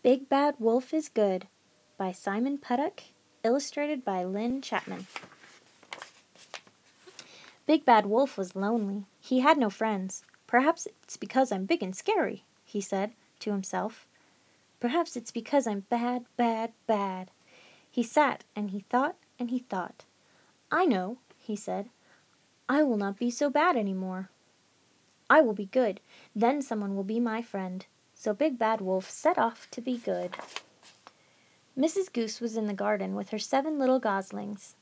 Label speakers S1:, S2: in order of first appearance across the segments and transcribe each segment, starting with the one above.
S1: Big Bad Wolf is Good by Simon Puddock, illustrated by Lynn Chapman. Big Bad Wolf was lonely. He had no friends. Perhaps it's because I'm big and scary, he said to himself. Perhaps it's because I'm bad, bad, bad. He sat and he thought and he thought. I know, he said. I will not be so bad any more. I will be good. Then someone will be my friend. So Big Bad Wolf set off to be good. Mrs. Goose was in the garden with her 7 little goslings.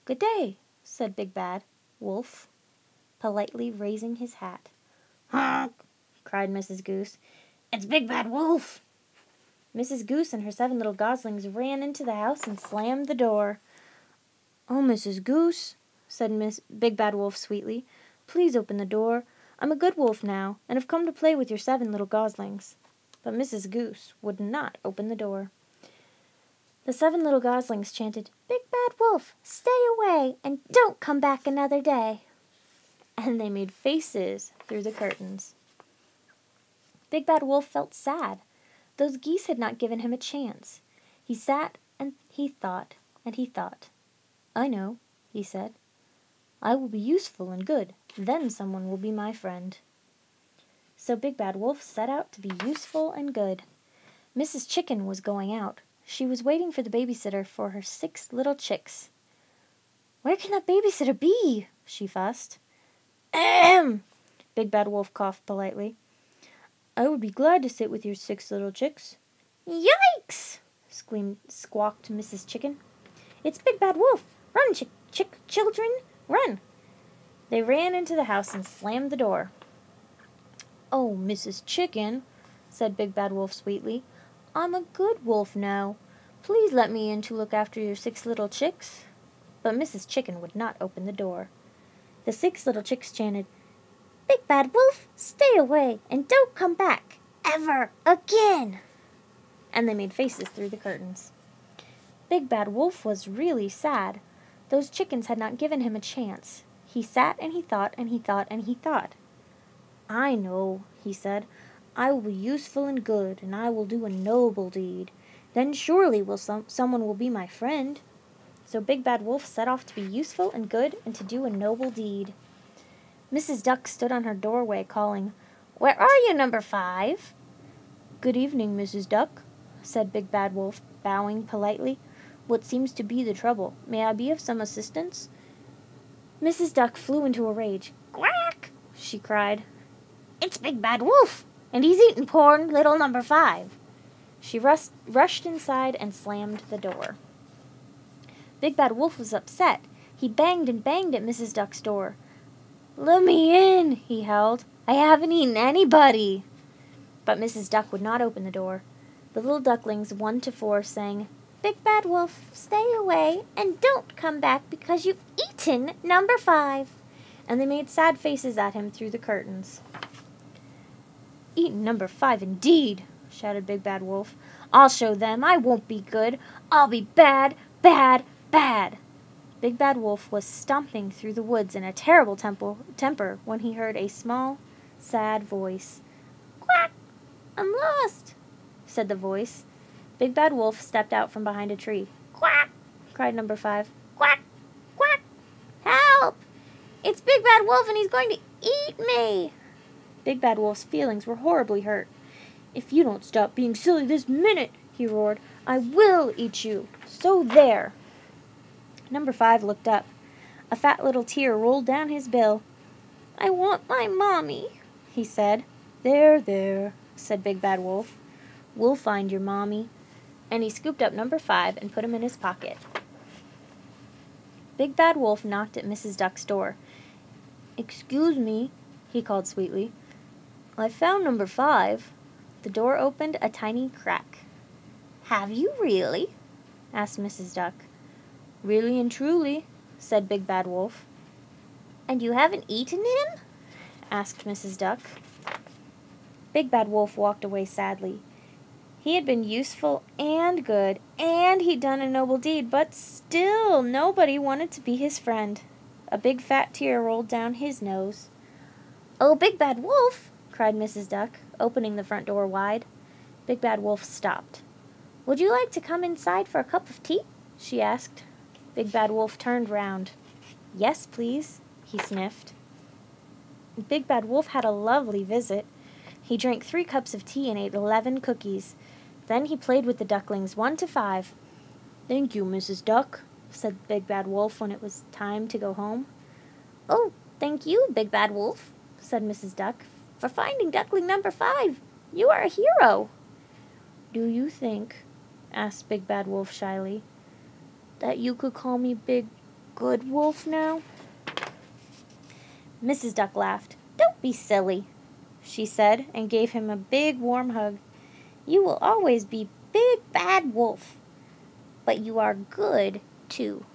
S1: Good day, said Big Bad Wolf, politely raising his hat. Honk, cried Mrs. Goose. It's Big Bad Wolf. Mrs. Goose and her 7 little goslings ran into the house and slammed the door. Oh, Mrs. Goose, said Big Bad Wolf sweetly, please open the door. I'm a good wolf now, and have come to play with your 7 little goslings. But Mrs. Goose would not open the door. The 7 little goslings chanted, Big Bad Wolf, stay away, and don't come back another day. And they made faces through the curtains. Big Bad Wolf felt sad. Those geese had not given him a chance. He sat and he thought and he thought. I know, he said. I will be useful and good. Then someone will be my friend. So Big Bad Wolf set out to be useful and good. Mrs. Chicken was going out. She was waiting for the babysitter for her 6 little chicks. Where can that babysitter be? She fussed. Ahem! Big Bad Wolf coughed politely. I would be glad to sit with your 6 little chicks. Yikes! Squawked Mrs. Chicken. It's Big Bad Wolf! Run, children, run! They ran into the house and slammed the door. Oh, Mrs. Chicken, said Big Bad Wolf sweetly, I'm a good wolf now. Please let me in to look after your 6 little chicks. But Mrs. Chicken would not open the door. The 6 little chicks chanted, Big Bad Wolf, stay away and don't come back ever again. And they made faces through the curtains. Big Bad Wolf was really sad. Those chickens had not given him a chance. He sat and he thought and he thought and he thought. I know, he said. I will be useful and good, and I will do a noble deed. Then surely someone will be my friend. So Big Bad Wolf set off to be useful and good and to do a noble deed. Mrs. Duck stood on her doorway calling, Where are you, number 5? Good evening, Mrs. Duck, said Big Bad Wolf, bowing politely. What seems to be the trouble? May I be of some assistance? Mrs. Duck flew into a rage. Quack! She cried. It's Big Bad Wolf, and he's eaten poor little number 5. She rushed inside and slammed the door. Big Bad Wolf was upset. He banged and banged at Mrs. Duck's door. Let me in, he howled. I haven't eaten anybody. But Mrs. Duck would not open the door. The little ducklings 1 to 4 sang, Big Bad Wolf, stay away and don't come back because you've eaten number 5. And they made sad faces at him through the curtains. Eaten number 5 indeed, shouted Big Bad Wolf. I'll show them. I won't be good. I'll be bad, bad, bad. Big Bad Wolf was stomping through the woods in a terrible temper when he heard a small, sad voice. Quack! I'm lost, said the voice. Big Bad Wolf stepped out from behind a tree. Quack! Cried number 5. Quack! Quack! Help! It's Big Bad Wolf and he's going to eat me! Big Bad Wolf's feelings were horribly hurt. If you don't stop being silly this minute, he roared, I will eat you. So there. Number 5 looked up. A fat little tear rolled down his bill. I want my mommy, he said. There, there, said Big Bad Wolf. We'll find your mommy. And he scooped up number 5 and put him in his pocket. Big Bad Wolf knocked at Mrs. Duck's door. Excuse me, he called sweetly. I found number 5. The door opened a tiny crack. Have you really? Asked Mrs. Duck. Really and truly, said Big Bad Wolf. And you haven't eaten him? Asked Mrs. Duck. Big Bad Wolf walked away sadly. He had been useful and good, and he'd done a noble deed, but still nobody wanted to be his friend. A big fat tear rolled down his nose. Oh, Big Bad Wolf, cried Mrs. Duck, opening the front door wide. Big Bad Wolf stopped. "Would you like to come inside for a cup of tea?" she asked. Big Bad Wolf turned round. "Yes, please," he sniffed. Big Bad Wolf had a lovely visit. He drank 3 cups of tea and ate 11 cookies. Then he played with the ducklings 1 to 5. "Thank you, Mrs. Duck," said Big Bad Wolf when it was time to go home. "Oh, thank you, Big Bad Wolf," said Mrs. Duck, "for finding duckling number 5. You are a hero." "Do you think," asked Big Bad Wolf shyly, "that you could call me Big Good Wolf now?" Mrs. Duck laughed. "Don't be silly," she said, and gave him a big warm hug. "You will always be Big Bad Wolf, but you are good, too."